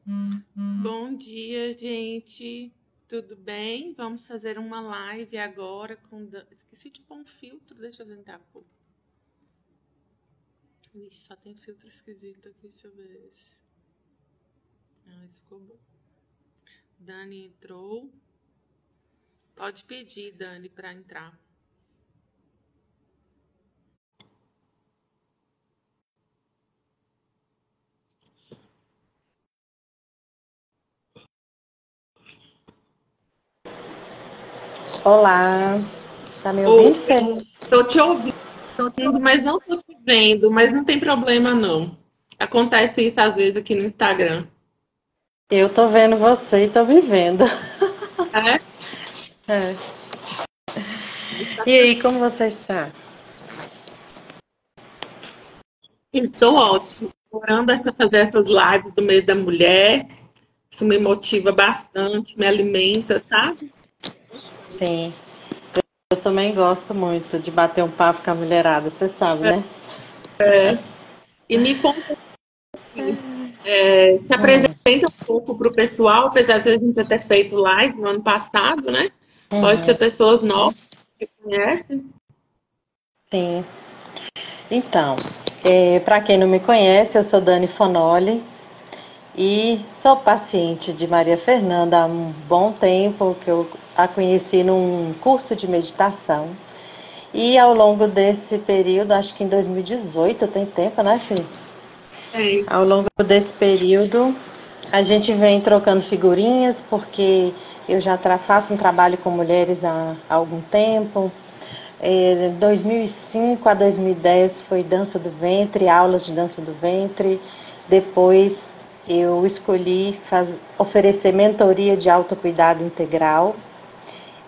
Bom dia, gente. Tudo bem? Vamos fazer uma live agora com... Esqueci de pôr um filtro, deixa eu tentar pôr. Ixi, só tem filtro esquisito aqui, deixa eu ver esse. Esse ficou bom. Dani entrou. Pode pedir, Dani, para entrar. Olá, tá me ouvindo, Fê? Tô te ouvindo, mas não tô te vendo, mas não tem problema não. Acontece isso às vezes aqui no Instagram. Eu tô vendo você e tô me vendo. É? É. E aí, como você está? Estou ótimo. Adorando fazer essas lives do mês da mulher. Isso me motiva bastante, me alimenta, sabe? Sim, eu também gosto muito de bater um papo com a mulherada, você sabe, né? E me conta aqui, se apresenta Hum, um pouco para o pessoal, apesar de a gente já ter feito live no ano passado, né? Pode ter uhum, pessoas novas que conhecem. sim. Então, para quem não me conhece, eu sou Dani Fonoli e sou paciente de Maria Fernanda há um bom tempo, que eu a conheci num curso de meditação. E ao longo desse período, acho que em 2018, tem tempo, né, Fê? É, Ao longo desse período, a gente vem trocando figurinhas, porque eu já faço um trabalho com mulheres há algum tempo. 2005 a 2010 foi dança do ventre, aulas de dança do ventre. Depois eu escolhi oferecer mentoria de autocuidado integral.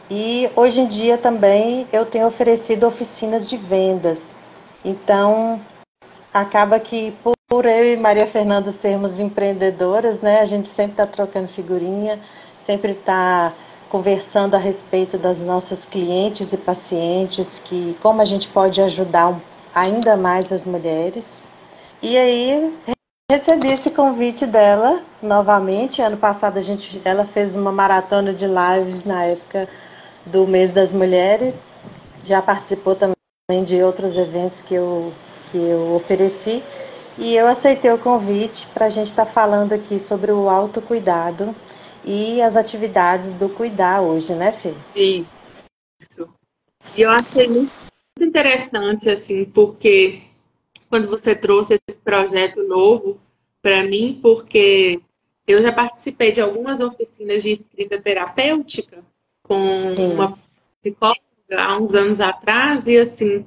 E hoje em dia também eu tenho oferecido oficinas de vendas. Então, acaba que por eu e Maria Fernanda sermos empreendedoras, né, a gente sempre está trocando figurinha, sempre está conversando a respeito das nossas clientes e pacientes, que como a gente pode ajudar ainda mais as mulheres. E aí recebi esse convite dela novamente. Ano passado ela fez uma maratona de lives na época do Mês das Mulheres. Já participou também de outros eventos que eu ofereci. E eu aceitei o convite para a gente estar falando aqui sobre o autocuidado e as atividades do cuidar hoje, né, Fê? isso. E eu achei muito interessante, assim, porque quando você trouxe esse projeto novo para mim, porque eu já participei de algumas oficinas de escrita terapêutica com Sim, uma psicóloga há uns anos atrás, e assim,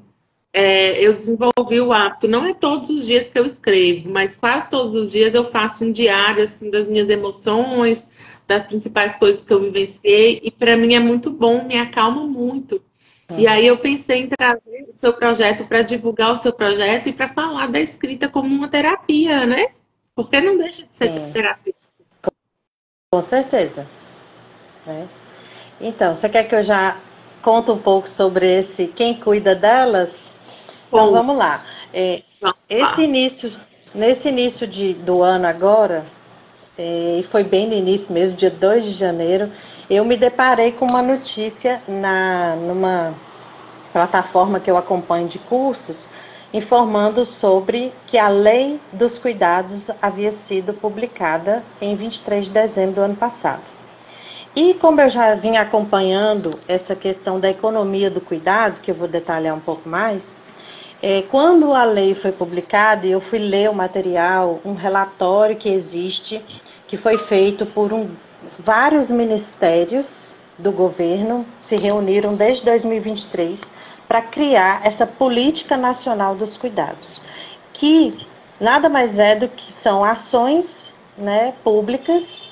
eu desenvolvi o hábito. Não é todos os dias que eu escrevo, mas quase todos os dias eu faço um diário assim, das minhas emoções, das principais coisas que eu vivenciei, e para mim é muito bom, me acalma muito. E aí eu pensei em trazer o seu projeto para divulgar o seu projeto e para falar da escrita como uma terapia, né? Porque não deixa de ser sim, terapia. com certeza. Né? Então, você quer que eu já conte um pouco sobre esse quem cuida delas? Então Bom, vamos lá. É, vamos esse lá. início, nesse início do ano agora, e foi bem no início mesmo, dia 2 de janeiro, eu me deparei com uma notícia numa plataforma que eu acompanho de cursos, informando sobre que a Lei dos Cuidados havia sido publicada em 23 de dezembro do ano passado. E como eu já vim acompanhando essa questão da economia do cuidado, que eu vou detalhar um pouco mais, quando a lei foi publicada, eu fui ler o material, um relatório que existe, que foi feito por vários ministérios do governo, se reuniram desde 2023 para criar essa política nacional dos cuidados, que nada mais é do que são ações, né, públicas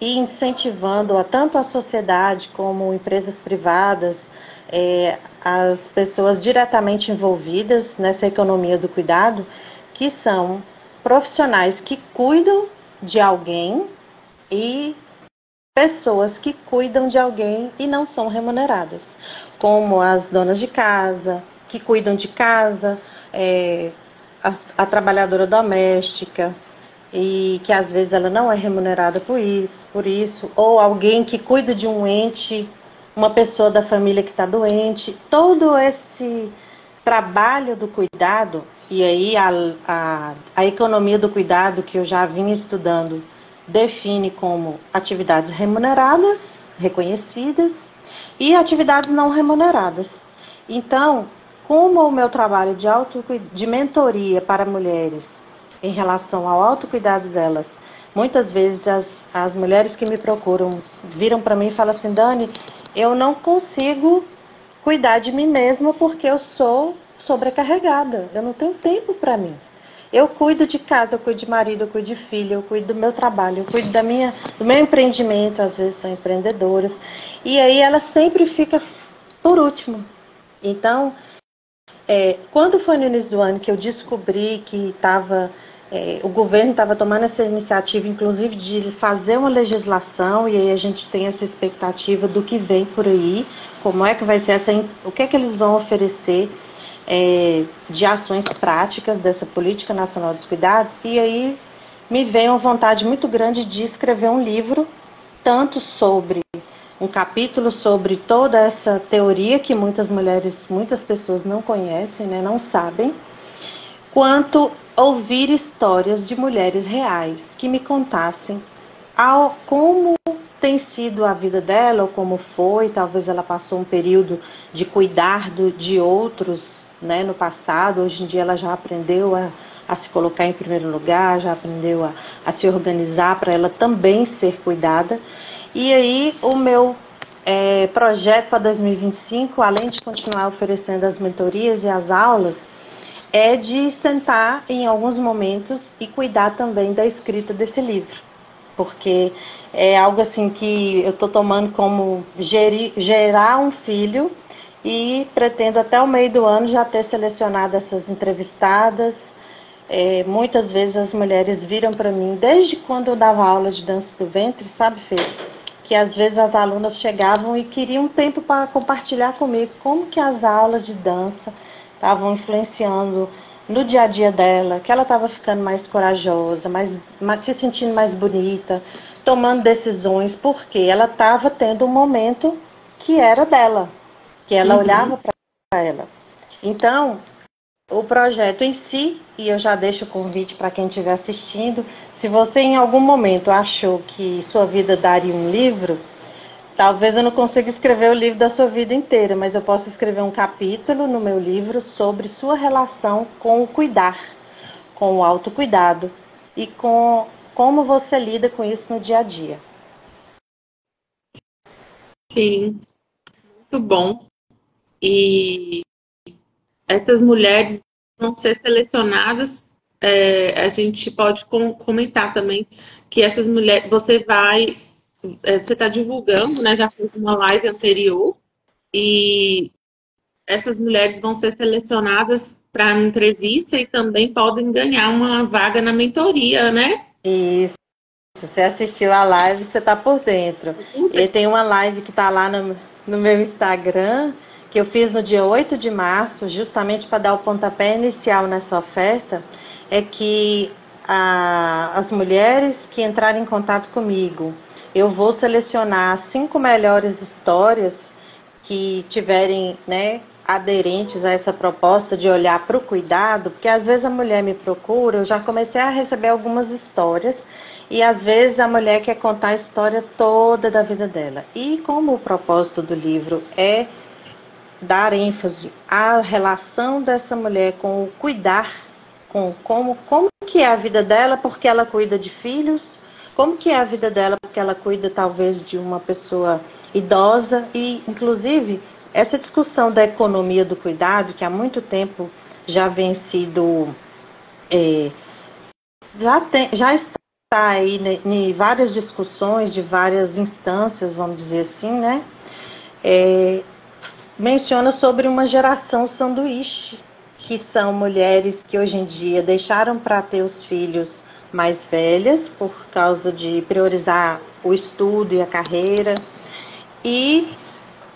e incentivando tanto a sociedade como empresas privadas, as pessoas diretamente envolvidas nessa economia do cuidado, que são profissionais que cuidam de alguém e pessoas que cuidam de alguém e não são remuneradas, como as donas de casa, que cuidam de casa, a trabalhadora doméstica, e que às vezes ela não é remunerada por isso, ou alguém que cuida de um ente, uma pessoa da família que está doente. Todo esse trabalho do cuidado, e aí a economia do cuidado que eu já vinha estudando define como atividades remuneradas, reconhecidas, e atividades não remuneradas. Então, como o meu trabalho de mentoria para mulheres em relação ao autocuidado delas, muitas vezes as mulheres que me procuram viram para mim e falam assim: Dani, eu não consigo cuidar de mim mesma porque eu sou sobrecarregada, eu não tenho tempo para mim. Eu cuido de casa, eu cuido de marido, eu cuido de filho, eu cuido do meu trabalho, eu cuido do meu empreendimento, às vezes são empreendedoras, e aí ela sempre fica por último. Então, quando foi no início do ano que eu descobri que o governo estava tomando essa iniciativa, inclusive, de fazer uma legislação, e aí a gente tem essa expectativa do que vem por aí, como é que vai ser o que é que eles vão oferecer de ações práticas dessa Política Nacional dos Cuidados, e aí me veio uma vontade muito grande de escrever um livro, tanto sobre um capítulo sobre toda essa teoria que muitas pessoas não conhecem, né, não sabem, quanto ouvir histórias de mulheres reais que me contassem como tem sido a vida dela, ou como foi, talvez ela passou um período de cuidar de outros, né, no passado. Hoje em dia ela já aprendeu a se colocar em primeiro lugar, já aprendeu a se organizar para ela também ser cuidada. E aí o meu projeto para 2025, além de continuar oferecendo as mentorias e as aulas, é de sentar em alguns momentos e cuidar também da escrita desse livro, porque é algo assim que eu estou tomando como gerar um filho, e pretendo até o meio do ano já ter selecionado essas entrevistadas. Muitas vezes as mulheres viram para mim, desde quando eu dava aula de dança do ventre, sabe, Fê? Que às vezes as alunas chegavam e queriam tempo para compartilhar comigo como que as aulas de dança estavam influenciando no dia a dia dela, que ela estava ficando mais corajosa, se sentindo mais bonita, tomando decisões, porque ela estava tendo um momento que era dela, que ela olhava para ela. Então, o projeto em si, e eu já deixo o convite para quem estiver assistindo, se você em algum momento achou que sua vida daria um livro, talvez eu não consiga escrever o livro da sua vida inteira, mas eu posso escrever um capítulo no meu livro sobre sua relação com o cuidar, com o autocuidado e com como você lida com isso no dia a dia. Sim, muito bom. E essas mulheres vão ser selecionadas. A gente pode comentar também que essas mulheres, você está divulgando, né? Já fez uma live anterior, e essas mulheres vão ser selecionadas para entrevista e também podem ganhar uma vaga na mentoria, né? Isso. Se você assistiu a live, você está por dentro. E tem uma live que está lá no meu Instagram, que eu fiz no dia 8 de março, justamente para dar o pontapé inicial nessa oferta, é que as mulheres que entrarem em contato comigo, eu vou selecionar as 5 melhores histórias que tiverem, né, aderentes a essa proposta de olhar para o cuidado, porque às vezes a mulher me procura, eu já comecei a receber algumas histórias, e às vezes a mulher quer contar a história toda da vida dela. E como o propósito do livro é dar ênfase à relação dessa mulher com o cuidar, com como que é a vida dela porque ela cuida de filhos, como que é a vida dela porque ela cuida talvez de uma pessoa idosa, e inclusive essa discussão da economia do cuidado, que há muito tempo já vem sido já está aí em várias discussões de várias instâncias, vamos dizer assim, né? Menciona sobre uma geração sanduíche, que são mulheres que hoje em dia deixaram para ter os filhos mais velhas por causa de priorizar o estudo e a carreira, e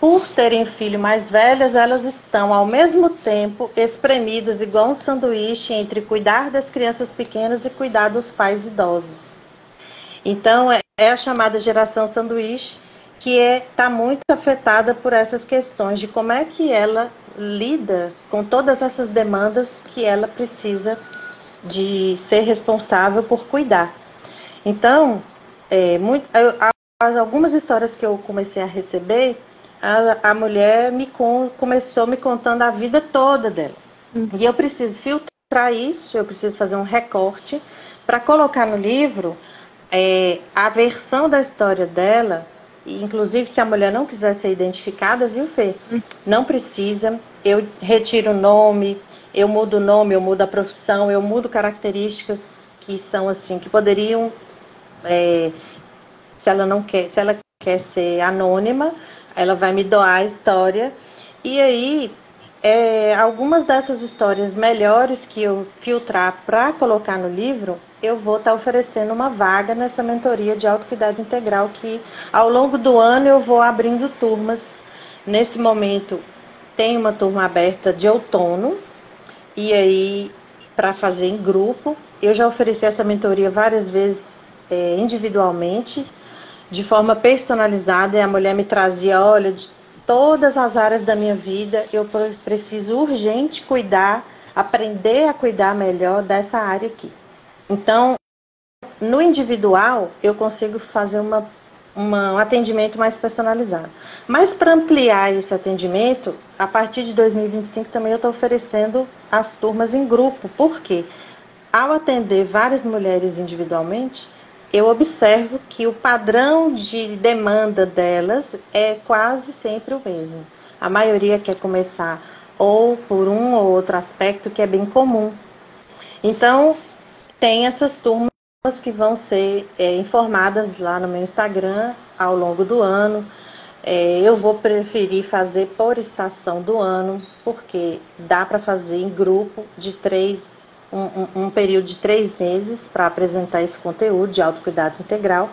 por terem filho mais velhas, elas estão ao mesmo tempo espremidas igual um sanduíche entre cuidar das crianças pequenas e cuidar dos pais idosos. Então, é a chamada geração sanduíche, que está muito afetada por essas questões de como é que ela lida com todas essas demandas que ela precisa de ser responsável por cuidar. Então, algumas histórias que eu comecei a receber, a mulher começou me contando a vida toda dela. E eu preciso filtrar isso, eu preciso fazer um recorte para colocar no livro a versão da história dela. Inclusive, se a mulher não quiser ser identificada, viu, Fê? Não precisa. Eu retiro o nome, eu mudo o nome, eu mudo a profissão, eu mudo características que são assim, que poderiam, se ela quer ser anônima, ela vai me doar a história. E aí, algumas dessas histórias melhores que eu filtrar para colocar no livro, eu vou estar oferecendo uma vaga nessa mentoria de autocuidado integral, que ao longo do ano eu vou abrindo turmas. Nesse momento tem uma turma aberta de outono, e aí para fazer em grupo. Eu já ofereci essa mentoria várias vezes individualmente, de forma personalizada, e a mulher me trazia, olha, de todas as áreas da minha vida, eu preciso urgente cuidar, aprender a cuidar melhor dessa área aqui. Então, no individual, eu consigo fazer um atendimento mais personalizado. Mas para ampliar esse atendimento, a partir de 2025 também eu estou oferecendo as turmas em grupo. Por quê? Ao atender várias mulheres individualmente, eu observo que o padrão de demanda delas é quase sempre o mesmo. A maioria quer começar ou por um ou outro aspecto que é bem comum. Então, tem essas turmas que vão ser informadas lá no meu Instagram ao longo do ano. Eu vou preferir fazer por estação do ano, porque dá para fazer em grupo de 3 um período de 3 meses para apresentar esse conteúdo de autocuidado integral.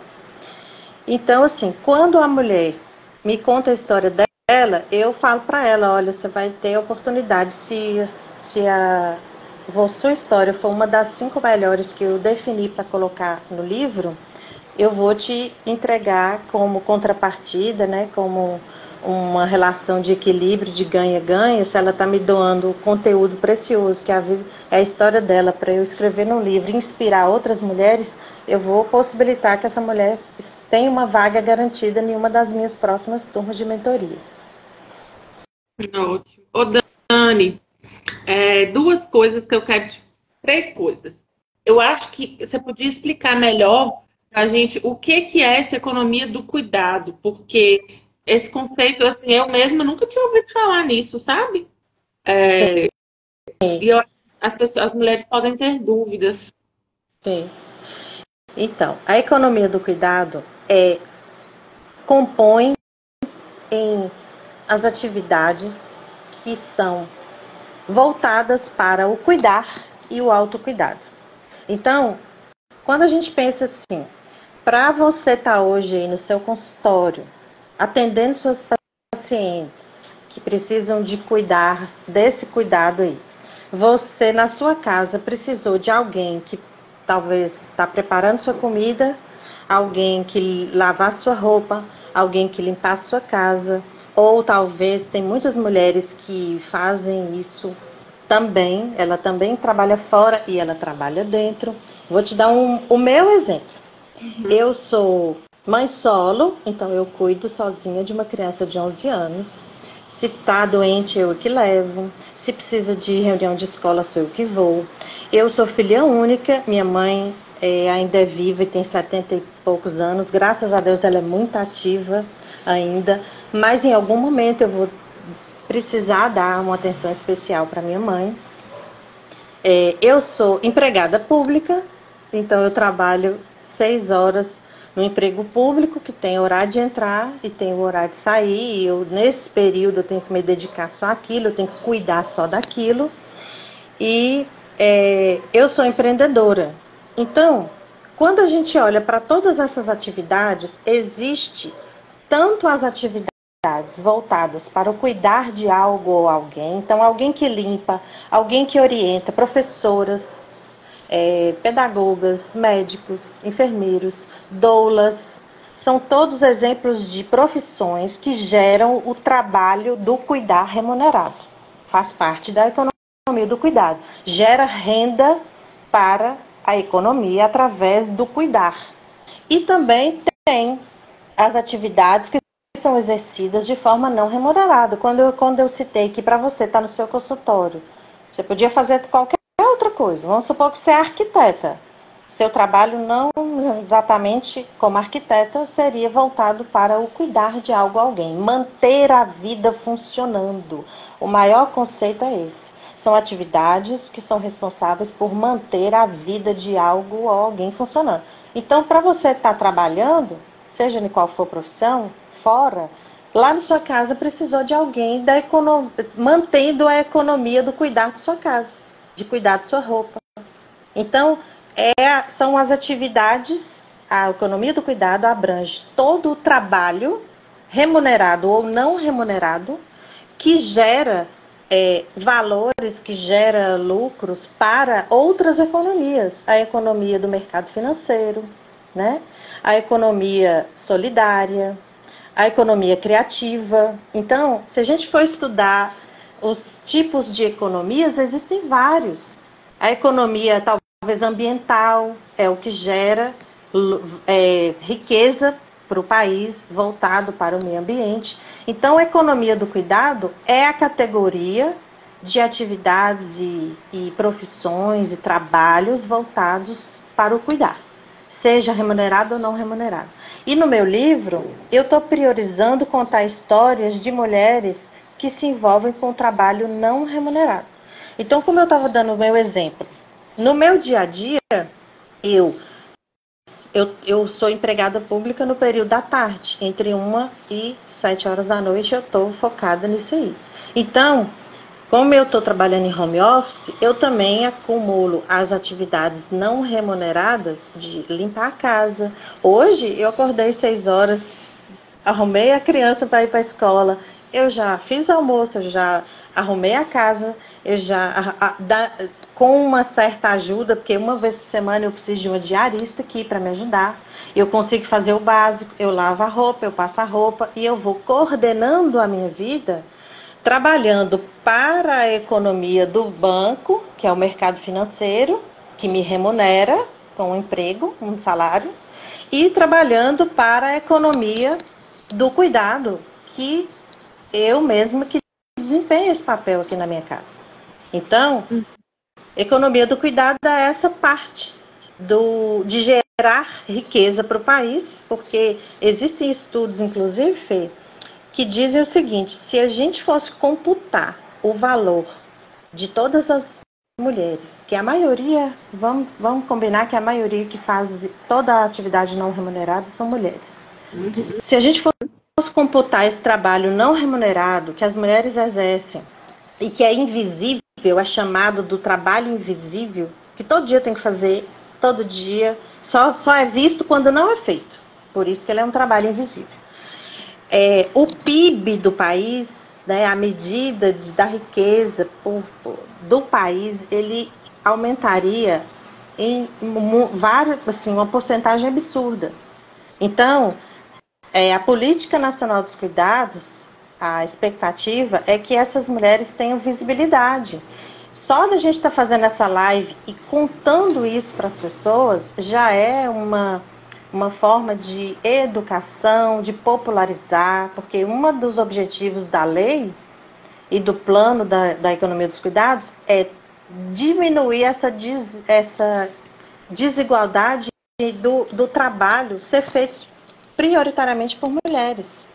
Então, assim, quando a mulher me conta a história dela, eu falo para ela, olha, você vai ter a oportunidade, se a sua história for uma das 5 melhores que eu defini para colocar no livro, eu vou te entregar como contrapartida, né, como uma relação de equilíbrio, de ganha-ganha. Se ela está me doando conteúdo precioso, que é a história dela, para eu escrever no livro e inspirar outras mulheres, eu vou possibilitar que essa mulher tenha uma vaga garantida em uma das minhas próximas turmas de mentoria. Ótimo. Ô, Dani, 2 coisas que eu quero... 3 coisas. Eu acho que você podia explicar melhor para a gente o que é essa economia do cuidado, porque esse conceito, assim, eu mesma nunca tinha ouvido falar nisso, sabe? E as mulheres podem ter dúvidas. Sim. Então, a economia do cuidado compõe em as atividades que são voltadas para o cuidar e o autocuidado. Então, quando a gente pensa assim, para você estar hoje aí no seu consultório, atendendo suas pacientes que precisam de cuidar desse cuidado aí, você na sua casa precisou de alguém que talvez está preparando sua comida, alguém que lavar sua roupa, alguém que limpar sua casa, ou talvez tem muitas mulheres que fazem isso também, ela também trabalha fora e ela trabalha dentro. Vou te dar o meu exemplo. Eu sou mãe solo, então eu cuido sozinha de uma criança de 11 anos. Se está doente, eu que levo. Se precisa de reunião de escola, sou eu que vou. Eu sou filha única, minha mãe ainda é viva e tem 70 e poucos anos. Graças a Deus ela é muito ativa ainda, mas em algum momento eu vou precisar dar uma atenção especial para minha mãe. Eu sou empregada pública, então eu trabalho 6 horas no emprego público, que tem horário de entrar e tem o horário de sair, e nesse período eu tenho que me dedicar só àquilo, eu tenho que cuidar só daquilo. E eu sou empreendedora. Então, quando a gente olha para todas essas atividades, existe tanto as atividades atividades voltadas para o cuidar de algo ou alguém, então alguém que limpa, alguém que orienta, professoras, pedagogas, médicos, enfermeiros, doulas, são todos exemplos de profissões que geram o trabalho do cuidar remunerado. Faz parte da economia do cuidado. Gera renda para a economia através do cuidar. E também tem as atividades que são exercidas de forma não remunerada. Quando eu citei que para você estar no seu consultório, você podia fazer qualquer outra coisa. Vamos supor que você é arquiteta. Seu trabalho não exatamente como arquiteta seria voltado para o cuidar de algo ou alguém, manter a vida funcionando. O maior conceito é esse. São atividades que são responsáveis por manter a vida de algo ou alguém funcionando. Então, para você estar trabalhando, seja em qual for a profissão, fora, lá na sua casa precisou de alguém mantendo a economia do cuidar de sua casa, de cuidar de sua roupa. Então, são as atividades, a economia do cuidado abrange todo o trabalho, remunerado ou não remunerado, que gera valores, que gera lucros para outras economias. A economia do mercado financeiro, né? A economia solidária, a economia criativa. Então, se a gente for estudar os tipos de economias, existem vários. A economia talvez ambiental é o que gera riqueza para o país, voltado para o meio ambiente. Então, a economia do cuidado é a categoria de atividades e profissões e trabalhos voltados para o cuidar, seja remunerado ou não remunerado. E no meu livro, eu estou priorizando contar histórias de mulheres que se envolvem com o trabalho não remunerado. Então, como eu estava dando o meu exemplo, no meu dia a dia, eu sou empregada pública no período da tarde, entre 1 e 7 horas da noite eu estou focada nisso aí. Então, como eu estou trabalhando em home office, eu também acumulo as atividades não remuneradas de limpar a casa. Hoje eu acordei 6 horas, arrumei a criança para ir para a escola, eu já fiz almoço, eu já arrumei a casa, eu já com uma certa ajuda, porque uma vez por semana eu preciso de uma diarista aqui para me ajudar. Eu consigo fazer o básico, eu lavo a roupa, eu passo a roupa e eu vou coordenando a minha vida, trabalhando para a economia do banco, que é o mercado financeiro, que me remunera com um emprego, um salário, e trabalhando para a economia do cuidado, que eu mesma que desempenho esse papel aqui na minha casa. Então, economia do cuidado é essa parte de gerar riqueza para o país, porque existem estudos, inclusive, Fê, que dizem o seguinte: se a gente fosse computar o valor de todas as mulheres, que a maioria, vamos combinar que a maioria que faz toda a atividade não remunerada são mulheres. Se a gente fosse computar esse trabalho não remunerado que as mulheres exercem e que é invisível, é chamado do trabalho invisível, que todo dia tem que fazer, todo dia, só é visto quando não é feito. Por isso que ele é um trabalho invisível. O PIB do país, né, a medida da riqueza do país, ele aumentaria em uma porcentagem absurda. Então, a Política Nacional dos Cuidados, a expectativa é que essas mulheres tenham visibilidade. Só da gente estar fazendo essa live e contando isso para as pessoas, já é uma forma de educação, de popularizar, porque um dos objetivos da lei e do plano da economia dos cuidados é diminuir essa desigualdade do trabalho ser feito prioritariamente por mulheres.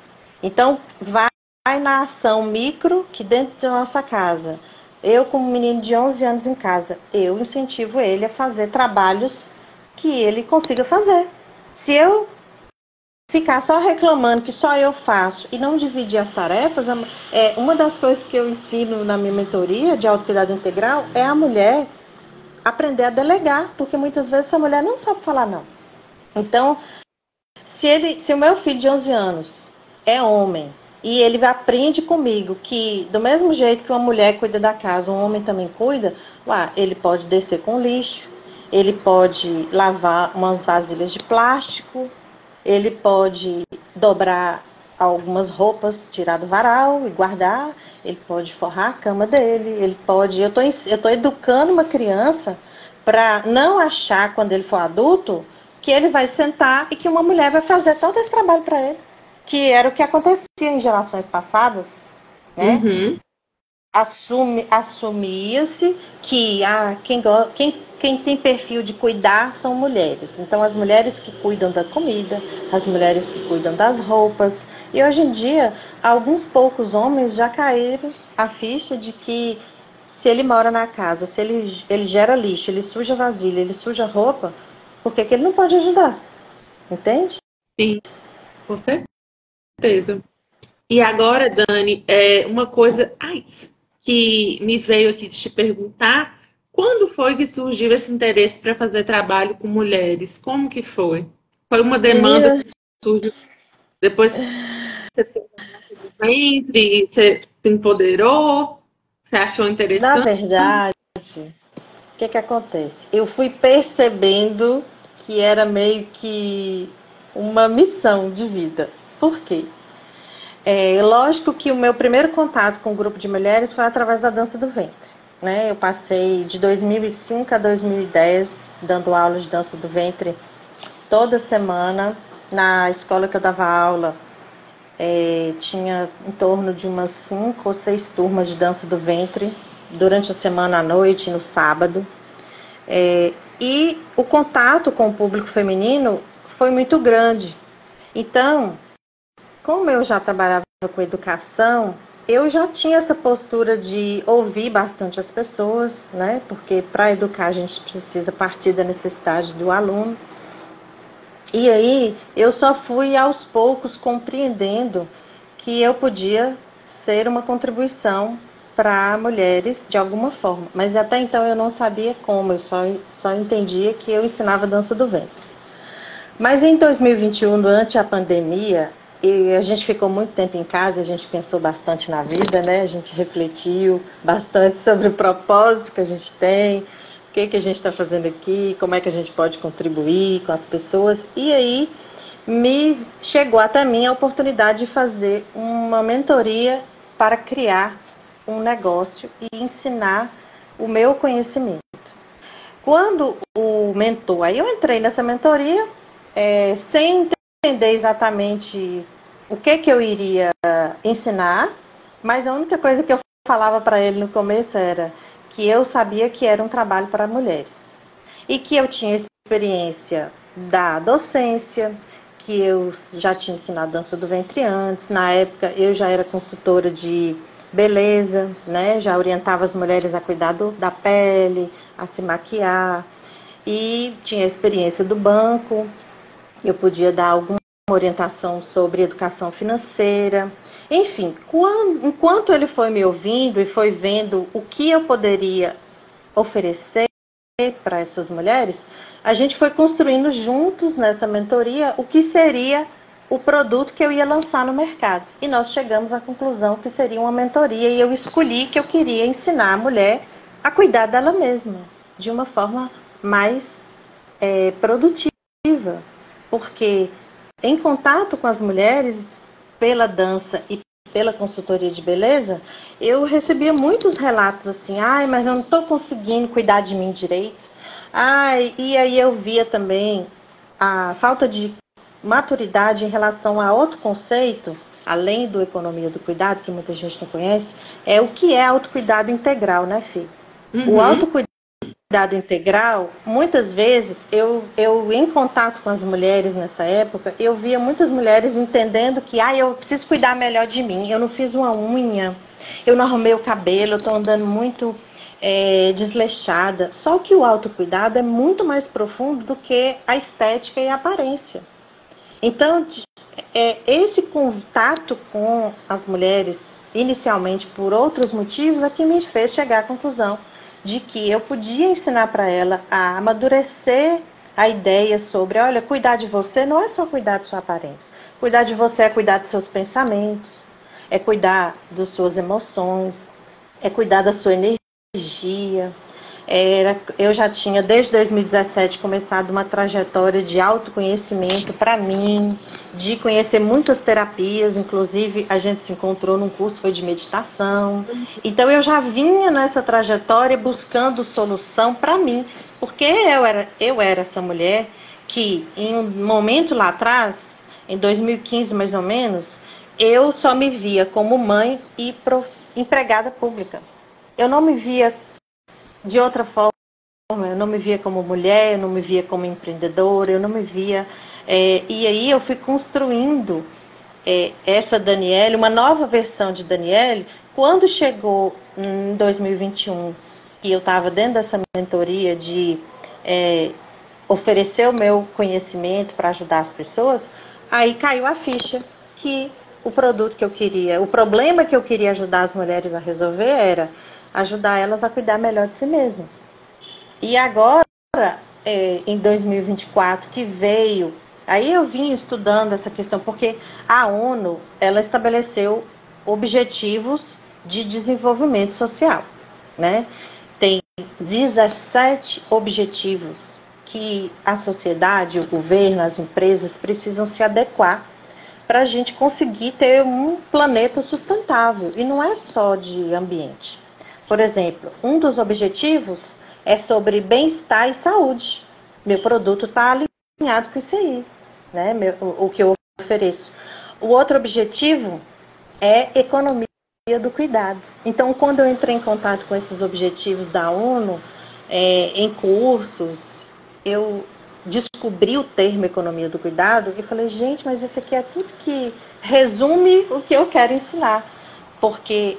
Então, vai na ação micro, que dentro da nossa casa, eu como menino de 11 anos em casa, eu incentivo ele a fazer trabalhos que ele consiga fazer. Se eu ficar só reclamando que só eu faço e não dividir as tarefas, uma das coisas que eu ensino na minha mentoria de autocuidado integral é a mulher aprender a delegar, porque muitas vezes essa mulher não sabe falar não. Então, se o meu filho de 11 anos é homem e ele aprende comigo que, do mesmo jeito que uma mulher cuida da casa, um homem também cuida, ele pode descer com lixo, ele pode lavar umas vasilhas de plástico, ele pode dobrar algumas roupas, tirar do varal e guardar, ele pode forrar a cama dele, ele pode... Eu tô educando uma criança para não achar, quando ele for adulto, que ele vai sentar e que uma mulher vai fazer todo esse trabalho para ele, que era o que acontecia em gerações passadas, né? Uhum. Assumia-se que quem tem perfil de cuidar são mulheres. Então, as mulheres que cuidam da comida, as mulheres que cuidam das roupas. E hoje em dia, alguns poucos homens já caíram a ficha de que se ele mora na casa, se ele gera lixo, ele suja vasilha, ele suja roupa, por que ele não pode ajudar? Entende? Sim, com certeza. E agora, Dani, uma coisa que me veio aqui de te perguntar, quando foi que surgiu esse interesse para fazer trabalho com mulheres? Como que foi? Foi uma demanda Menina, que surgiu depois que você fez o ventre, você se empoderou, você achou na interessante? verdade, o que acontece? Eu fui percebendo que era meio que uma missão de vida. Por quê? Lógico que o meu primeiro contato com o grupo de mulheres foi através da dança do ventre, né? Eu passei de 2005 a 2010 dando aula de dança do ventre toda semana. Na escola que eu dava aula, tinha em torno de umas 5 ou 6 turmas de dança do ventre durante a semana à noite, no sábado. E o contato com o público feminino foi muito grande. Então, como eu já trabalhava com educação, eu já tinha essa postura de ouvir bastante as pessoas, né? Porque para educar a gente precisa partir da necessidade do aluno. E aí eu só fui aos poucos compreendendo que eu podia ser uma contribuição para mulheres de alguma forma. Mas até então eu não sabia como, eu só entendia que eu ensinava dança do ventre. Mas em 2021, durante a pandemia, e a gente ficou muito tempo em casa, a gente pensou bastante na vida, né? A gente refletiu bastante sobre o propósito que a gente tem, o que a gente está fazendo aqui, como é que a gente pode contribuir com as pessoas. E aí me chegou até mim a oportunidade de fazer uma mentoria para criar um negócio e ensinar o meu conhecimento. Quando o mentor, aí eu entrei nessa mentoria, sem entender exatamente o que eu iria ensinar, mas a única coisa que eu falava para ele no começo era que eu sabia que era um trabalho para mulheres e que eu tinha experiência da docência, que eu já tinha ensinado dança do ventre antes. Na época eu já era consultora de beleza, né? Já orientava as mulheres a cuidar da pele, a se maquiar, e tinha a experiência do banco. Eu podia dar alguma orientação sobre educação financeira. Enfim, enquanto ele foi me ouvindo e foi vendo o que eu poderia oferecer para essas mulheres, a gente foi construindo juntos nessa mentoria o que seria o produto que eu ia lançar no mercado. E nós chegamos à conclusão que seria uma mentoria, e eu escolhi que eu queria ensinar a mulher a cuidar dela mesma, de uma forma mais produtiva. Porque em contato com as mulheres, pela dança e pela consultoria de beleza, eu recebia muitos relatos assim: mas eu não estou conseguindo cuidar de mim direito. E aí eu via também a falta de maturidade em relação a outro conceito, além do economia do cuidado, que muita gente não conhece, é o que é autocuidado integral, né, Fih? O autocuidado integral, muitas vezes, eu em contato com as mulheres nessa época, eu via muitas mulheres entendendo que eu preciso cuidar melhor de mim, eu não fiz uma unha, eu não arrumei o cabelo, eu estou andando muito desleixada. Só que o autocuidado é muito mais profundo do que a estética e a aparência. Então, esse contato com as mulheres, inicialmente por outros motivos, é que me fez chegar à conclusão de que eu podia ensinar para ela a amadurecer a ideia sobre, olha, cuidar de você não é só cuidar de sua aparência. Cuidar de você é cuidar de seus pensamentos, é cuidar das suas emoções, é cuidar da sua energia. Eu já tinha, desde 2017, começado uma trajetória de autoconhecimento para mim, de conhecer muitas terapias, inclusive a gente se encontrou num curso foi de meditação. Então eu já vinha nessa trajetória buscando solução para mim, porque eu era essa mulher que, em um momento lá atrás, em 2015 mais ou menos, eu só me via como mãe e empregada pública. Eu não me via de outra forma, eu não me via como mulher, eu não me via como empreendedora, eu não me via... e aí eu fui construindo essa Daniele, uma nova versão de Daniele, quando chegou em 2021, e eu estava dentro dessa mentoria de oferecer o meu conhecimento para ajudar as pessoas, aí caiu a ficha que o produto que eu queria, o problema que eu queria ajudar as mulheres a resolver era ajudar elas a cuidar melhor de si mesmas. E agora, em 2024, que veio, aí eu vim estudando essa questão, porque a ONU, ela estabeleceu objetivos de desenvolvimento social, né? Tem 17 objetivos que a sociedade, o governo, as empresas precisam se adequar para a gente conseguir ter um planeta sustentável. E não é só de ambiente. Por exemplo, um dos objetivos é sobre bem-estar e saúde. Meu produto está alinhado com isso aí, né? O que eu ofereço. O outro objetivo é economia do cuidado. Então, quando eu entrei em contato com esses objetivos da ONU, em cursos, eu descobri o termo economia do cuidado e falei, gente, mas isso aqui é tudo que resume o que eu quero ensinar. Porque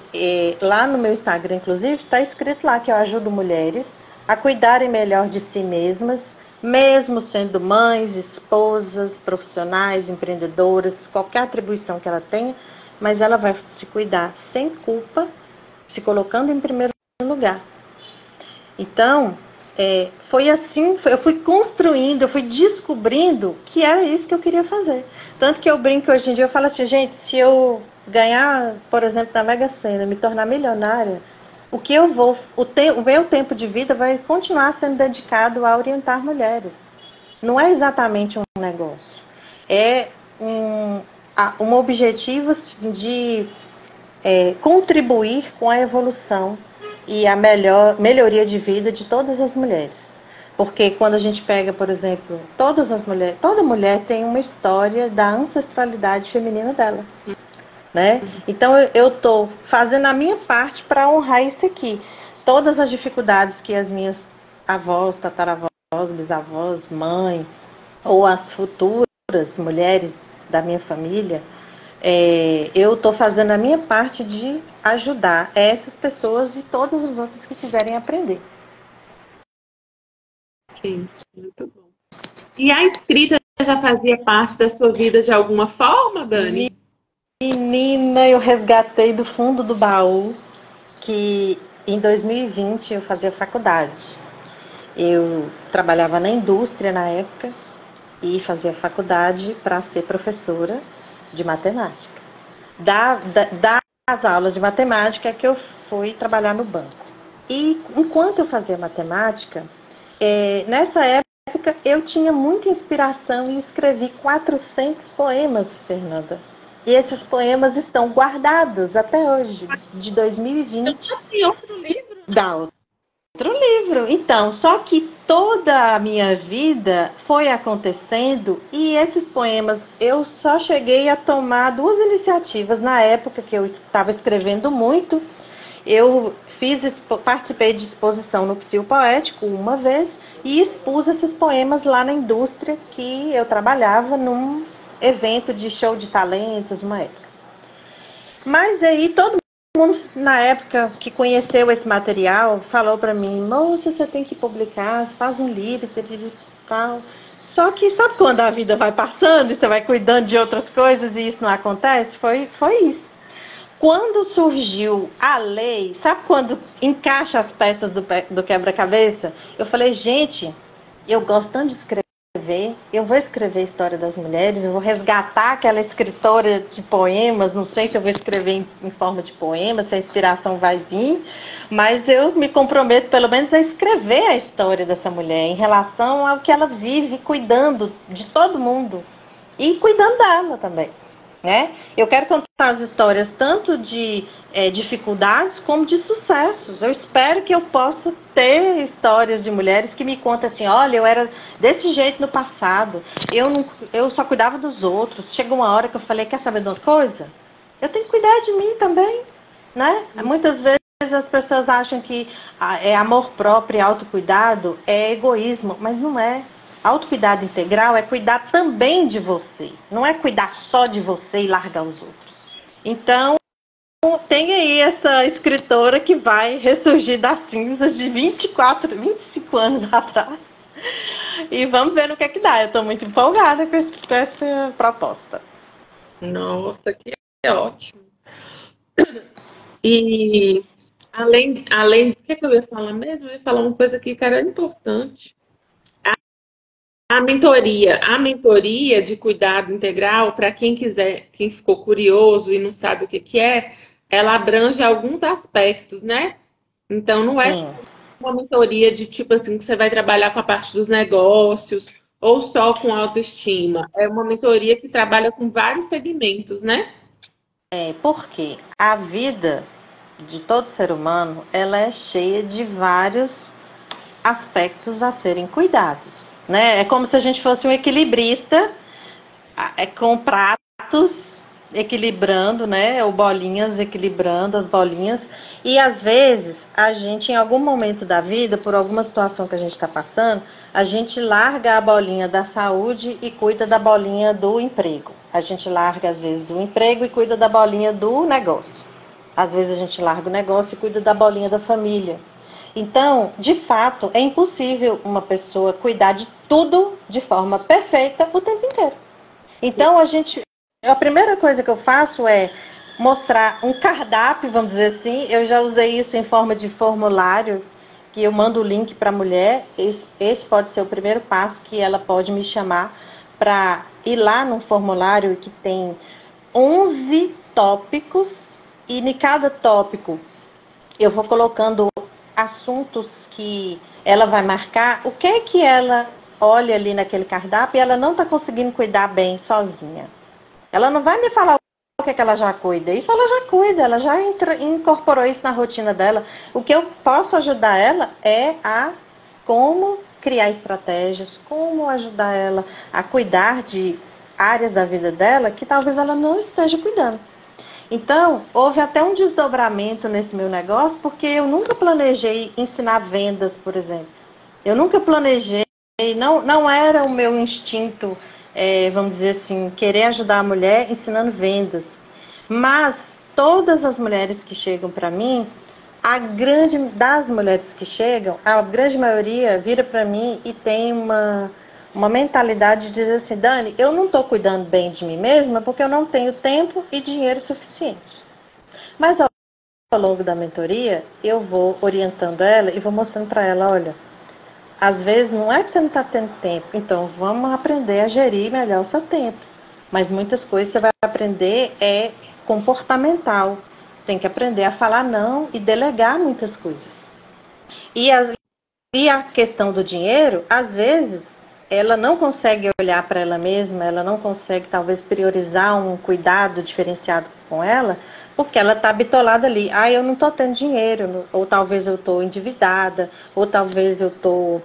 lá no meu Instagram, inclusive, está escrito lá que eu ajudo mulheres a cuidarem melhor de si mesmas, mesmo sendo mães, esposas, profissionais, empreendedoras, qualquer atribuição que ela tenha, mas ela vai se cuidar sem culpa, se colocando em primeiro lugar. Então, foi assim, eu fui construindo, eu fui descobrindo que era isso que eu queria fazer. Tanto que eu brinco hoje em dia, eu falo assim, gente, se eu ganhar, por exemplo, na Mega Sena, me tornar milionária, o meu tempo de vida vai continuar sendo dedicado a orientar mulheres. Não é exatamente um negócio. É um objetivo de contribuir com a evolução e a melhoria de vida de todas as mulheres. Porque quando a gente pega, por exemplo, toda mulher tem uma história da ancestralidade feminina dela. Né? Então eu estou fazendo a minha parte para honrar isso aqui. Todas as dificuldades que as minhas avós, tataravós, bisavós, mãe, ou as futuras mulheres da minha família, eu estou fazendo a minha parte de ajudar essas pessoas e todas as outras que quiserem aprender. Sim, muito bom. E a escrita já fazia parte da sua vida de alguma forma, Dani? Menina, eu resgatei do fundo do baú que em 2020 eu fazia faculdade. Eu trabalhava na indústria na época e fazia faculdade para ser professora de matemática. Das aulas de matemática que eu fui trabalhar no banco. E enquanto eu fazia matemática, nessa época eu tinha muita inspiração e escrevi 400 poemas, Fernanda. E esses poemas estão guardados até hoje, de 2020. Tem outro livro? Dá outro livro. Então, só que toda a minha vida foi acontecendo e esses poemas, eu só cheguei a tomar 2 iniciativas. Na época que eu estava escrevendo muito, eu participei de exposição no Psil Poético uma vez e expus esses poemas lá na indústria que eu trabalhava num evento de show de talentos, uma época. Mas aí todo mundo, na época que conheceu esse material, falou para mim, moça, você tem que publicar, faz um livro e tal. Só que sabe quando a vida vai passando e você vai cuidando de outras coisas e isso não acontece? Foi isso. Quando surgiu a lei, sabe quando encaixa as peças do quebra-cabeça? Eu falei, gente, eu gosto tanto de escrever, eu vou escrever a história das mulheres, eu vou resgatar aquela escritora de poemas, não sei se eu vou escrever em forma de poema, se a inspiração vai vir, mas eu me comprometo pelo menos a escrever a história dessa mulher em relação ao que ela vive, cuidando de todo mundo e cuidando dela também. Né? Eu quero contar as histórias tanto de dificuldades como de sucessos. Eu espero que eu possa ter histórias de mulheres que me contam assim, olha, eu era desse jeito no passado, eu só cuidava dos outros. Chegou uma hora que eu falei, quer saber de uma coisa? Eu tenho que cuidar de mim também. Né? Muitas vezes as pessoas acham que amor próprio e autocuidado é egoísmo, mas não é. Autocuidado integral é cuidar também de você. Não é cuidar só de você e largar os outros. Então, tem aí essa escritora que vai ressurgir das cinzas de 25 anos atrás. E vamos ver no que é que dá. Eu estou muito empolgada com essa proposta. Nossa, que ótimo. E além do que eu ia falar mesmo, eu ia falar uma coisa aqui que era importante. A mentoria de cuidado integral, para quem quiser, quem ficou curioso e não sabe o que é, ela abrange alguns aspectos, né? Então, não é uma mentoria de tipo assim, que você vai trabalhar com a parte dos negócios ou só com autoestima. É uma mentoria que trabalha com vários segmentos, né? Porque a vida de todo ser humano, ela é cheia de vários aspectos a serem cuidados. Né? É como se a gente fosse um equilibrista com pratos equilibrando, né? Ou bolinhas equilibrando as bolinhas. E às vezes a gente, em algum momento da vida, por alguma situação que a gente está passando, a gente larga a bolinha da saúde e cuida da bolinha do emprego. A gente larga às vezes o emprego e cuida da bolinha do negócio. Às vezes a gente larga o negócio e cuida da bolinha da família. Então, de fato, é impossível uma pessoa cuidar de tudo de forma perfeita o tempo inteiro. Então, a primeira coisa que eu faço é mostrar um cardápio, vamos dizer assim. Eu já usei isso em forma de formulário, que eu mando o link para a mulher. Esse pode ser o primeiro passo, que ela pode me chamar para ir lá num formulário que tem 11 tópicos, e em cada tópico eu vou colocando assuntos que ela vai marcar, o que é que ela olha ali naquele cardápio e ela não está conseguindo cuidar bem sozinha. Ela não vai me falar o que é que ela já cuida. Isso ela já cuida, ela já incorporou isso na rotina dela. O que eu posso ajudar ela é a como criar estratégias, como ajudar ela a cuidar de áreas da vida dela que talvez ela não esteja cuidando. Então, houve até um desdobramento nesse meu negócio, porque eu nunca planejei ensinar vendas, por exemplo. Eu nunca planejei, não era o meu instinto, vamos dizer assim, querer ajudar a mulher ensinando vendas. Mas todas as mulheres que chegam para mim, a grande maioria vira para mim e tem uma mentalidade de dizer assim, Dani, eu não estou cuidando bem de mim mesma porque eu não tenho tempo e dinheiro suficiente. Mas ao longo da mentoria, eu vou orientando ela e vou mostrando para ela, olha, às vezes não é que você não está tendo tempo, então vamos aprender a gerir melhor o seu tempo. Mas muitas coisas você vai aprender comportamental. Tem que aprender a falar não e delegar muitas coisas. E a questão do dinheiro, às vezes, ela não consegue olhar para ela mesma, ela não consegue talvez priorizar um cuidado diferenciado com ela, porque ela está bitolada ali. Eu não estou tendo dinheiro, ou talvez eu estou endividada, ou talvez eu estou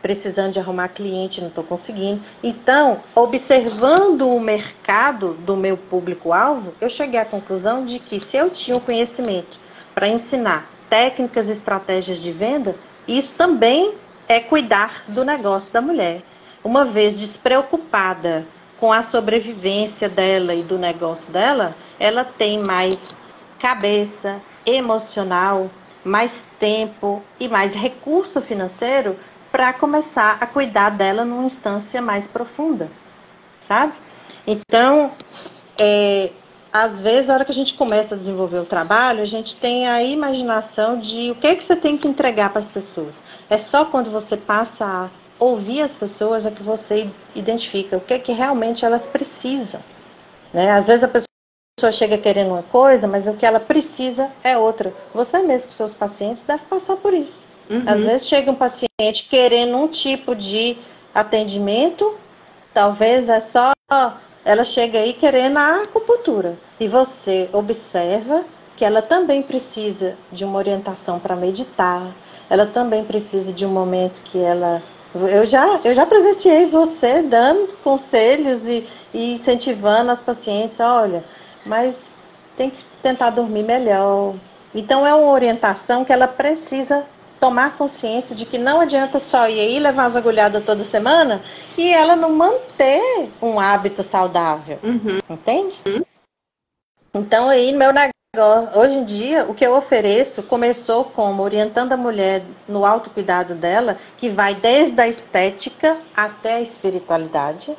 precisando de arrumar cliente, não estou conseguindo. Então, observando o mercado do meu público-alvo, eu cheguei à conclusão de que se eu tinha o conhecimento para ensinar técnicas e estratégias de venda, isso também é cuidar do negócio da mulher. Uma vez despreocupada com a sobrevivência dela e do negócio dela, ela tem mais cabeça, emocional, mais tempo e mais recurso financeiro para começar a cuidar dela numa instância mais profunda, sabe? Então, às vezes, na hora que a gente começa a desenvolver o trabalho, a gente tem a imaginação de o que é que você tem que entregar para as pessoas. É só quando você passa ouvir as pessoas é que você identifica o que é que realmente elas precisam, né? Às vezes a pessoa chega querendo uma coisa, mas o que ela precisa é outra. Você mesmo com seus pacientes deve passar por isso. Às vezes chega um paciente querendo um tipo de atendimento, talvez é só ela chega aí querendo a acupuntura. E você observa que ela também precisa de uma orientação para meditar, ela também precisa de um momento que ela... Eu já presenciei você dando conselhos e incentivando as pacientes, olha, mas tem que tentar dormir melhor. Então é uma orientação que ela precisa tomar consciência de que não adianta só ir aí levar as agulhadas toda semana e ela não manter um hábito saudável, entende? Então aí meu negócio, hoje em dia, o que eu ofereço começou como orientando a mulher no autocuidado dela, que vai desde a estética até a espiritualidade,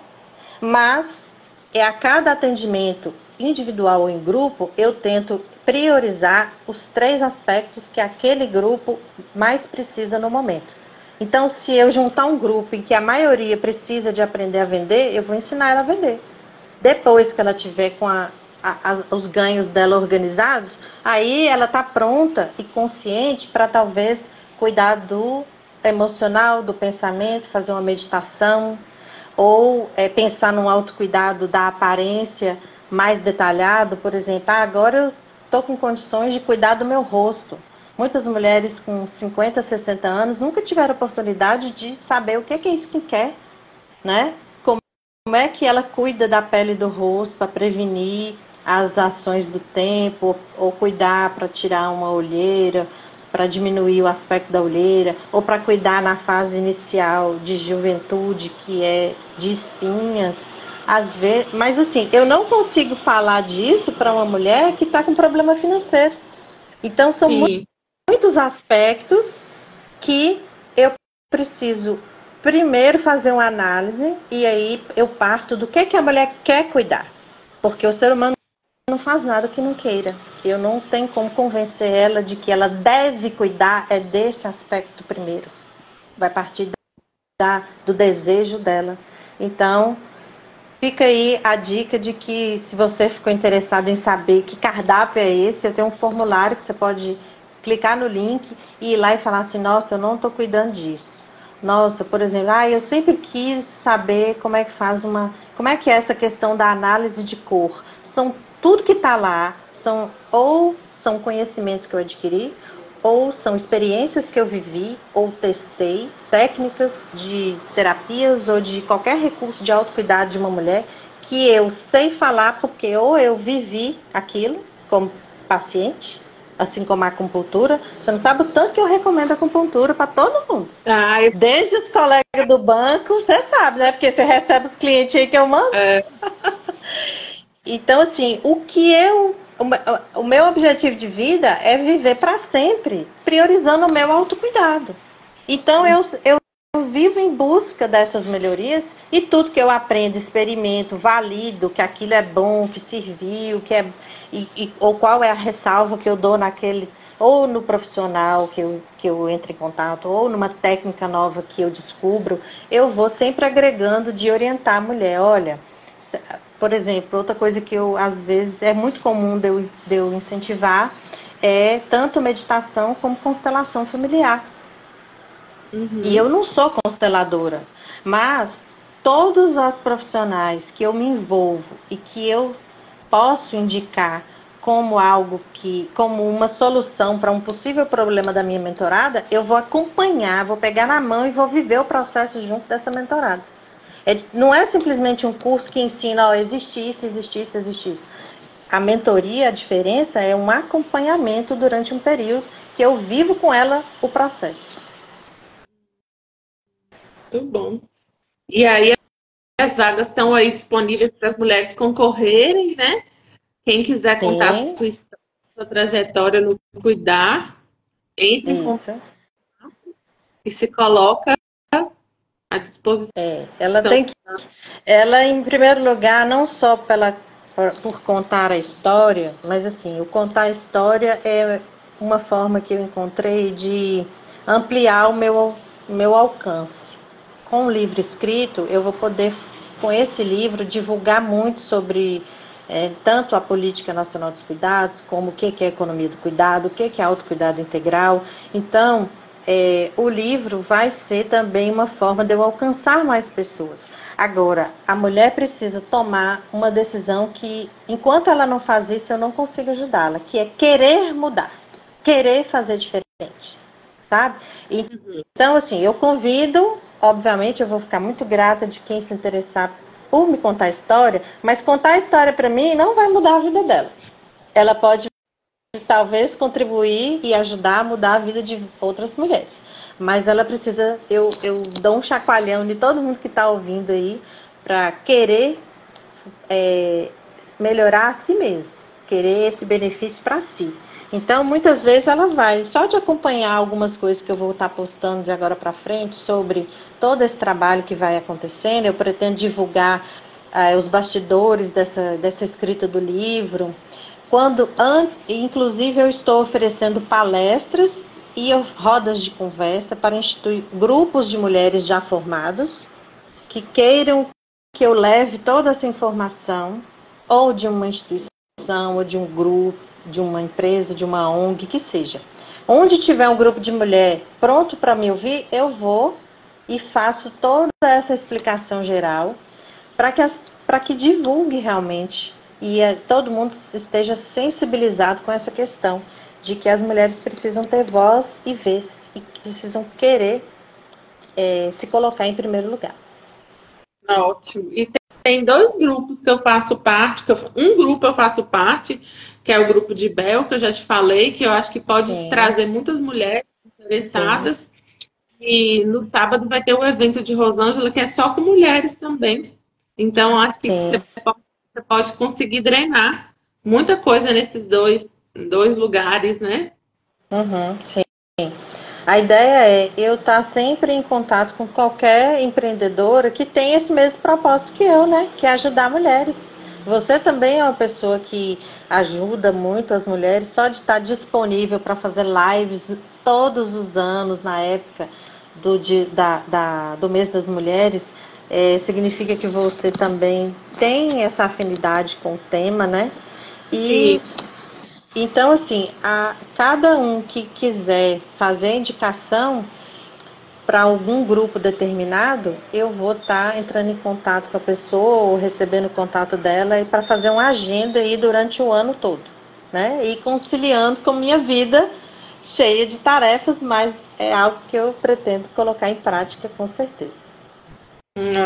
mas a cada atendimento individual ou em grupo, eu tento priorizar os 3 aspectos que aquele grupo mais precisa no momento. Então, se eu juntar um grupo em que a maioria precisa de aprender a vender, eu vou ensinar ela a vender. Depois que ela tiver com os ganhos dela organizados, aí ela está pronta e consciente para talvez cuidar do emocional, do pensamento, fazer uma meditação, ou pensar num autocuidado da aparência mais detalhado, por exemplo, agora eu estou com condições de cuidar do meu rosto. Muitas mulheres com 50, 60 anos nunca tiveram oportunidade de saber o que é skincare, né? Como é que ela cuida da pele do rosto para prevenir as ações do tempo, ou cuidar para tirar uma olheira, para diminuir o aspecto da olheira, ou para cuidar na fase inicial de juventude, que é de espinhas, às vezes. Mas assim, eu não consigo falar disso para uma mulher que está com problema financeiro. Então são muitos aspectos que eu preciso primeiro fazer uma análise e aí eu parto do que a mulher quer cuidar. Porque o ser humano não faz nada que não queira. Eu não tenho como convencer ela de que ela deve cuidar desse aspecto primeiro. Vai partir do desejo dela. Então, fica aí a dica de que se você ficou interessado em saber que cardápio é esse, eu tenho um formulário que você pode clicar no link e ir lá e falar assim, nossa, eu não estou cuidando disso. Nossa, por exemplo, eu sempre quis saber como é que como é que é essa questão da análise de cor. Tudo que está lá são conhecimentos que eu adquiri, ou são experiências que eu vivi, ou testei, técnicas de terapias ou de qualquer recurso de autocuidado de uma mulher que eu sei falar porque ou eu vivi aquilo como paciente, assim como a acupuntura. Você não sabe o tanto que eu recomendo a acupuntura para todo mundo. Desde os colegas do banco, você sabe, né? Porque você recebe os clientes aí que eu mando. Então, assim, o meu objetivo de vida é viver para sempre, priorizando o meu autocuidado. Então, eu vivo em busca dessas melhorias e tudo que eu aprendo, experimento, valido que aquilo é bom, que serviu, ou qual é a ressalva que eu dou naquele, ou no profissional que eu entro em contato, ou numa técnica nova que eu descubro, eu vou sempre agregando de orientar a mulher. Olha, por exemplo, outra coisa que às vezes é muito comum de eu incentivar é tanto meditação como constelação familiar. E eu não sou consteladora, mas todos os profissionais que eu me envolvo e que eu posso indicar como como uma solução para um possível problema da minha mentorada, eu vou acompanhar, vou pegar na mão e vou viver o processo junto dessa mentorada. Não é simplesmente um curso que ensina, existe isso, existe isso, existe isso. A mentoria, a diferença é um acompanhamento durante um período que eu vivo com ela o processo. Muito bom. E aí as vagas estão aí disponíveis para as mulheres concorrerem, né? Quem quiser contar sua história, sua trajetória no cuidar, entre em contato e se coloca à disposição. Ela, em primeiro lugar, não só por contar a história, mas assim, o contar a história é uma forma que eu encontrei de ampliar o meu alcance com o livro escrito, eu vou poder, com esse livro, divulgar muito sobre tanto a Política Nacional dos Cuidados, como o que é a economia do cuidado, o que é autocuidado integral. Então, o livro vai ser também uma forma de eu alcançar mais pessoas. Agora, a mulher precisa tomar uma decisão que, enquanto ela não faz isso, eu não consigo ajudá-la, que é querer mudar, querer fazer diferente, sabe? Então, assim, eu convido, obviamente, eu vou ficar muito grata de quem se interessar por me contar a história, mas contar a história para mim não vai mudar a vida dela. Ela pode, talvez, contribuir e ajudar a mudar a vida de outras mulheres. Mas ela precisa, eu dou um chacoalhão de todo mundo que está ouvindo aí, para querer melhorar a si mesmo, querer esse benefício para si. Então, muitas vezes ela vai, só de acompanhar algumas coisas que eu vou estar postando de agora para frente sobre todo esse trabalho que vai acontecendo. Eu pretendo divulgar os bastidores dessa escrita do livro. Inclusive, eu estou oferecendo palestras e rodas de conversa para instituir grupos de mulheres já formados que queiram que eu leve toda essa informação, ou de uma instituição, ou de um grupo, de uma empresa, de uma ONG, que seja. Onde tiver um grupo de mulher pronto para me ouvir, eu vou e faço toda essa explicação geral para que divulgue realmente e todo mundo esteja sensibilizado com essa questão de que as mulheres precisam ter voz e vez e precisam querer se colocar em primeiro lugar. Ótimo. E tem dois grupos que eu faço parte, um grupo eu faço parte, que é o grupo de Bel, que eu já te falei, que eu acho que pode trazer muitas mulheres interessadas. Sim. E no sábado vai ter o evento de Rosângela, que é só com mulheres também. Então, acho que você pode conseguir drenar muita coisa nesses dois lugares, né? Sim. A ideia é eu estar sempre em contato com qualquer empreendedora que tem esse mesmo propósito que eu, né? Que é ajudar mulheres. Você também é uma pessoa que ajuda muito as mulheres, só de estar disponível para fazer lives todos os anos, na época do mês das mulheres, significa que você também tem essa afinidade com o tema, né? Então, assim, cada um que quiser fazer indicação para algum grupo determinado, eu vou estar entrando em contato com a pessoa ou recebendo o contato dela e para fazer uma agenda aí durante o ano todo, né? E conciliando com minha vida cheia de tarefas, mas é algo que eu pretendo colocar em prática com certeza.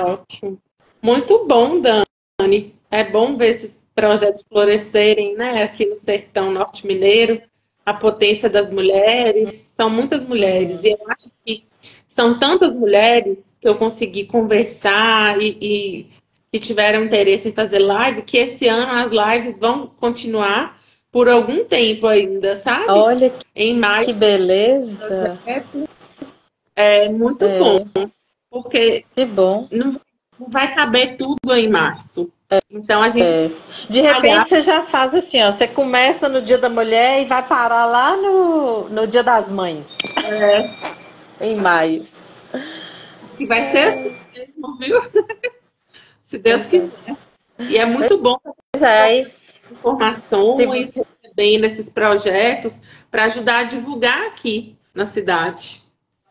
Ótimo. Muito bom, Dani. É bom ver esses projetos florescerem, né? Aqui no sertão norte mineiro, a potência das mulheres, são muitas mulheres, e eu acho que são tantas mulheres que eu consegui conversar e tiveram interesse em fazer live, que esse ano as lives vão continuar por algum tempo ainda, sabe? Olha em maio, que beleza! É muito bom, porque que bom. Não vai caber tudo em março. Então a gente. De repente você já faz assim, ó. Você começa no Dia da Mulher e vai parar lá no Dia das Mães. Em maio. Acho que vai ser assim mesmo, viu? Se Deus quiser. E é muito bom aí, informações, recebendo esses projetos para ajudar a divulgar aqui na cidade.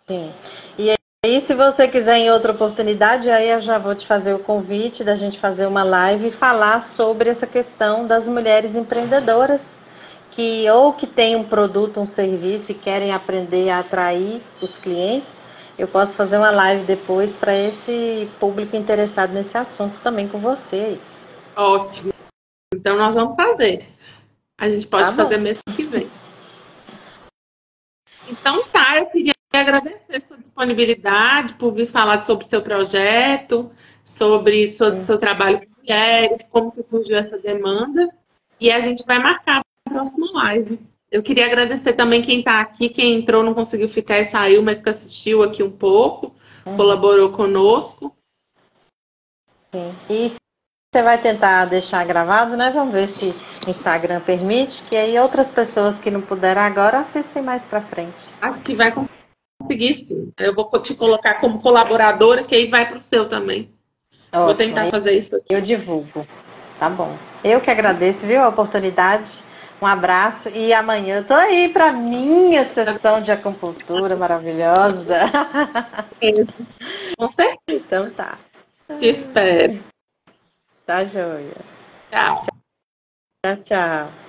Sim. E aí, se você quiser em outra oportunidade, aí eu já vou te fazer o convite da gente fazer uma live e falar sobre essa questão das mulheres empreendedoras que têm um produto, um serviço e querem aprender a atrair os clientes. Eu posso fazer uma live depois para esse público interessado nesse assunto também com você. Ótimo. Então nós vamos fazer. A gente pode fazer mês que vem. Então eu queria agradecer sua disponibilidade por vir falar sobre seu projeto, sobre seu trabalho com mulheres, como que surgiu essa demanda. E a gente vai marcar a próxima live. Eu queria agradecer também quem está aqui, quem entrou, não conseguiu ficar e saiu, mas que assistiu aqui um pouco, colaborou conosco. Sim. E você vai tentar deixar gravado, né? Vamos ver se o Instagram permite, que aí outras pessoas que não puderam agora assistem mais para frente. Acho que vai conseguir. conseguir, sim. Eu vou te colocar como colaboradora, que aí vai para o seu também. Ótimo. Vou tentar fazer isso aqui. Eu divulgo. Tá bom. Eu que agradeço, viu, a oportunidade. Um abraço. E amanhã eu tô aí para minha sessão de acupuntura maravilhosa. Com certeza. Então tá. Te espero. Tá joia. Tchau. Tchau, tchau.